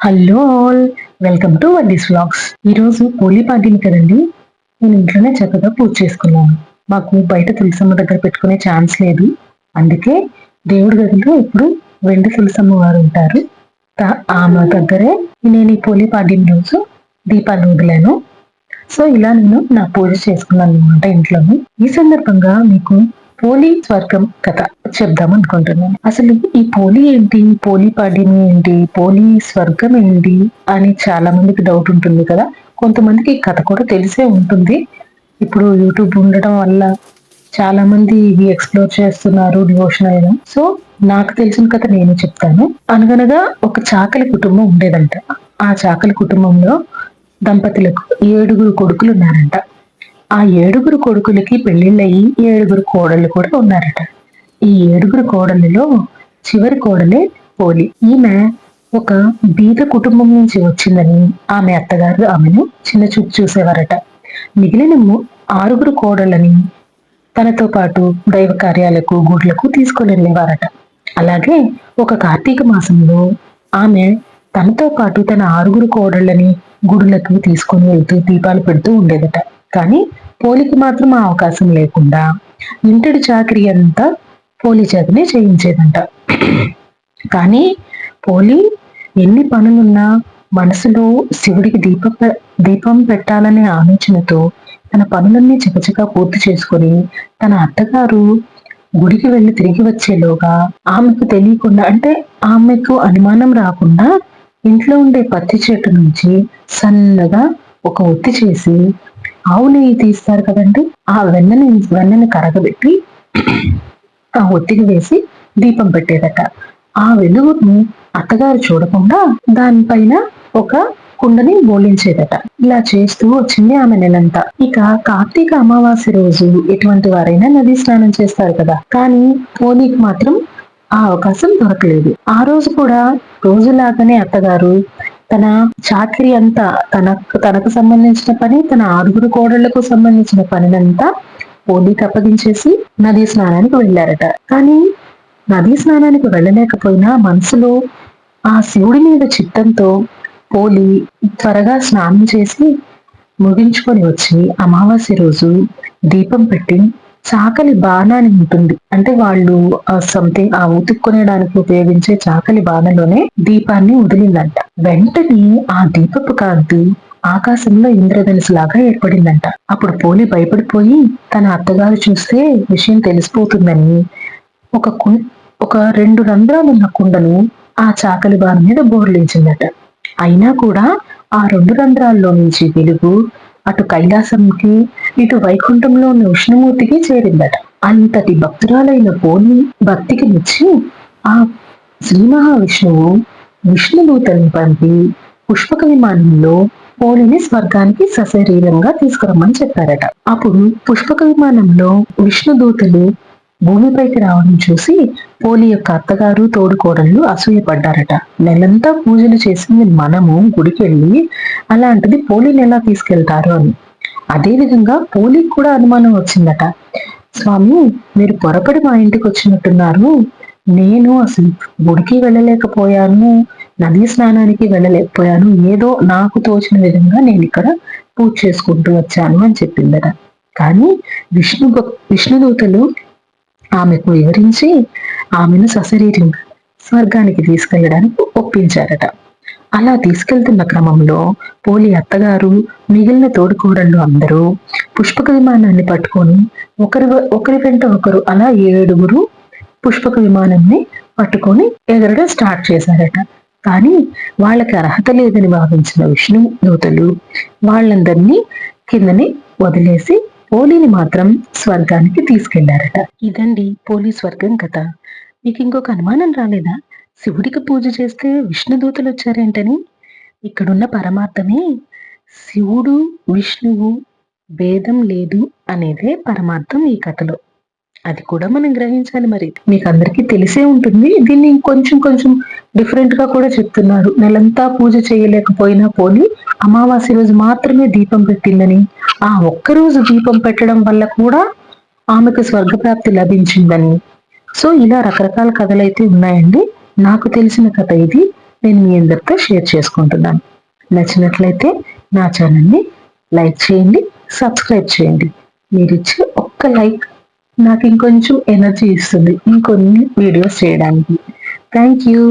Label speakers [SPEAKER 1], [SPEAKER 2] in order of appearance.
[SPEAKER 1] Hello all, welcome to వడ్డీస్ vlogs. ఈరోజు హోలీ పాడ్యమి కదండి. నేను ఇంట్లోనే చక్కగా పూజ చేసుకున్నాను. మాకు బయట తులసమ్మ దగ్గర పెట్టుకునే ఛాన్స్ లేదు. అందుకే దేవుడి గదిలో ఇప్పుడు వెండి తులసమ్మ వారు ఉంటారు. ఆమె దగ్గరే నేను ఈ హోలీ పాడ్యం రోజు దీపాలు వదిలాను. సో ఇలా నేను నా పూజ చేసుకున్నాను అనమాట ఇంట్లోని. ఈ సందర్భంగా మీకు పోలి స్వర్గం కథ చెప్దాం అనుకుంటున్నాను. అసలు ఈ పోలి ఏంటి, పోలి పాడ్యమి ఏంటి, పోలి స్వర్గం ఏంటి అని చాలా మందికి డౌట్ ఉంటుంది కదా. కొంతమందికి ఈ కథ కూడా తెలిసే ఉంటుంది. ఇప్పుడు యూట్యూబ్ ఉండటం వల్ల చాలా మంది ఇవి ఎక్స్ప్లోర్ చేస్తున్నారు డివోషనల్ గా. సో నాకు తెలిసిన కథ నేను చెప్తాను. అనగనగా ఒక చాకలి కుటుంబం ఉండేదంట. ఆ చాకలి కుటుంబంలో దంపతులకు 7 కొడుకులు ఉన్నారంట. ఆ 7 కొడుకులకి పెళ్లిళ్ళయి 7 కోడళ్ళు కూడా ఉన్నారట. ఈ 7 కోడళ్ళలో చివరి కోడలే పోలి. ఈమె ఒక బీద కుటుంబం నుంచి వచ్చిందని ఆమె అత్తగారు ఆమెను చిన్న చూపు చూసేవారట. మిగిలిన 6 కోడళ్ళని తనతో పాటు దైవ కార్యాలకు గుడ్లకు తీసుకొని వెళ్ళేవారట. అలాగే ఒక కార్తీక మాసంలో ఆమె తనతో పాటు తన 6 కోడళ్ళని గుడులకు తీసుకొని వెళ్తూ దీపాలు పెడుతూ ఉండేదట. కానీ పోలికి మాత్రం ఆ అవకాశం లేకుండా ఇంటడి చాకరీ అంతా పోలి చేతనే చేయించేదంట. కానీ పోలి ఎన్ని పనులున్నా మనసులో శివుడికి దీపం పెట్టాలనే ఆలోచనతో తన పనులన్నీ చకచకా పూర్తి చేసుకొని తన అత్తగారు గుడికి వెళ్లి తిరిగి వచ్చేలోగా ఆమెకు తెలియకుండా, అంటే ఆమెకు అనుమానం రాకుండా, ఇంట్లో ఉండే పత్తి చెట్టు నుంచి సన్నగా ఒక ఒత్తి చేసి ఆవు నెయ్యి తీస్తారు కదండి, ఆ వెన్నని కరగబెట్టి ఆ ఒత్తికి వేసి దీపం పెట్టేదట. ఆ వెలుగును అత్తగారు చూడకుండా దానిపైన ఒక కుండని బోలించేదట. ఇలా చేస్తూ వచ్చింది ఆమె నెలంతా. ఇక కార్తీక అమావాస్య రోజు ఎటువంటి వారైనా నదీ స్నానం చేస్తారు కదా, కానీ పోనీకి మాత్రం ఆ అవకాశం దొరకలేదు. ఆ రోజు కూడా రోజులాగానే అత్తగారు తన చాకరీ అంతా తనకు సంబంధించిన పని, తన 6 కోడళ్లకు సంబంధించిన పనినంతా పోలీకి అప్పగించేసి నదీ స్నానానికి వెళ్ళారట. కానీ నదీ స్నానానికి వెళ్ళలేకపోయినా మనసులో ఆ శివుడి మీద చిత్తంతో పోలి త్వరగా స్నానం చేసి ముగించుకొని వచ్చి అమావాస్య రోజు దీపం పెట్టి చాకలి బాణాన్ని ఉంటుంది, అంటే వాళ్ళు సంథింగ్ ఆ ఉతుక్కునేడానికి ఉపయోగించే చాకలి బాణలోనే దీపాన్ని వదిలిందంట. వెంటనే ఆ దీపపు కాంతి ఆకాశంలో ఇంద్రధనుసు లాగా ఏర్పడిందంట. అప్పుడు పోలి భయపడిపోయి తన అత్తగారు చూస్తే విషయం తెలిసిపోతుందని ఒక 2 రంధ్రాలు ఉన్న కుండను ఆ చాకలి బాణ మీద బోర్లించిందట. అయినా కూడా ఆ 2 రంధ్రాల్లో నుంచి వెలుగు అటు కైలాసంకి ఇటు వైకుంఠంలో ఉన్న విష్ణుమూర్తికి చేరిందట. అంతటి భక్తురాలైన పోలి భక్తికి మెచ్చి ఆ శ్రీ మహావిష్ణువు విష్ణుదూతల్ని పంపి పుష్పక విమానంలో పోలిని స్వర్గానికి సశరీరంగా తీసుకురమ్మని చెప్పారట. అప్పుడు పుష్పక విమానంలో విష్ణుదూతలు భూమిపైకి రావడం చూసి పోలి యొక్క అత్తగారు తోడుకోడళ్ళు అసూయపడ్డారట. నెలంతా పూజలు చేసింది మనము గుడికి వెళ్ళి అలాంటిది పోలిని ఎలా తీసుకెళ్తారు అని. అదే విధంగా పోలికి కూడా అనుమానం వచ్చిందట. స్వామి, మీరు పొరపడి మా ఇంటికి వచ్చినట్టున్నారు. నేను అసలు గుడికి వెళ్ళలేకపోయాను, నదీ స్నానానికి వెళ్ళలేకపోయాను, ఏదో నాకు తోచిన విధంగా నేను ఇక్కడ పూజ చేసుకుంటూ వచ్చాను అని చెప్పిందట. కానీ విష్ణుదూతలు ఆమెకు వివరించి ఆమెను సశరీరంగా స్వర్గానికి తీసుకెళ్లడానికి ఒప్పించారట. అలా తీసుకెళ్తున్న క్రమంలో పోలి అత్తగారు మిగిలిన తోడుకోడళ్ళు అందరూ పుష్పక విమానాన్ని పట్టుకొని ఒకరి వెంట ఒకరు అలా 7 పుష్పక విమానాన్ని పట్టుకొని ఎగరడం స్టార్ట్ చేశారట. కానీ వాళ్ళకి అర్హత లేదని భావించిన విష్ణు దూతలు వాళ్ళందరినీ కిందని వదిలేసి పోలిని మాత్రం స్వర్గానికి తీసుకెళ్లారట. ఇదండి పోలి స్వర్గం కథ. మీకు ఇంకొక అనుమానం రాలేదా? శివుడికి పూజ చేస్తే విష్ణుదూతలు వచ్చారేంటని? ఇక్కడున్న పరమార్థమే శివుడు విష్ణువు భేదం లేదు అనేదే పరమార్థం ఈ కథలో. అది కూడా మనం గ్రహించాలి. మరి మీకు అందరికీ తెలిసే ఉంటుంది. దీన్ని కొంచెం డిఫరెంట్ గా కూడా చెప్తున్నారు. నెలంతా పూజ చేయలేకపోయినా పోలి అమావాస్య రోజు మాత్రమే దీపం పెట్టిందని, ఆ ఒక్కరోజు దీపం పెట్టడం వల్ల కూడా ఆమెకు స్వర్గప్రాప్తి లభించిందని. సో ఇలా రకరకాల కథలైతే ఉన్నాయండి. నాకు తెలిసిన కథ ఇది. నేను మీ అందరితో షేర్ చేసుకుంటున్నాను. నచ్చినట్లయితే నా ఛానల్ని లైక్ చేయండి, సబ్స్క్రైబ్ చేయండి. మీరు ఇచ్చే ఒక్క లైక్ నాకు ఇంకొంచెం ఎనర్జీ ఇస్తుంది ఇంకొన్ని వీడియోస్ చేయడానికి. Thank you.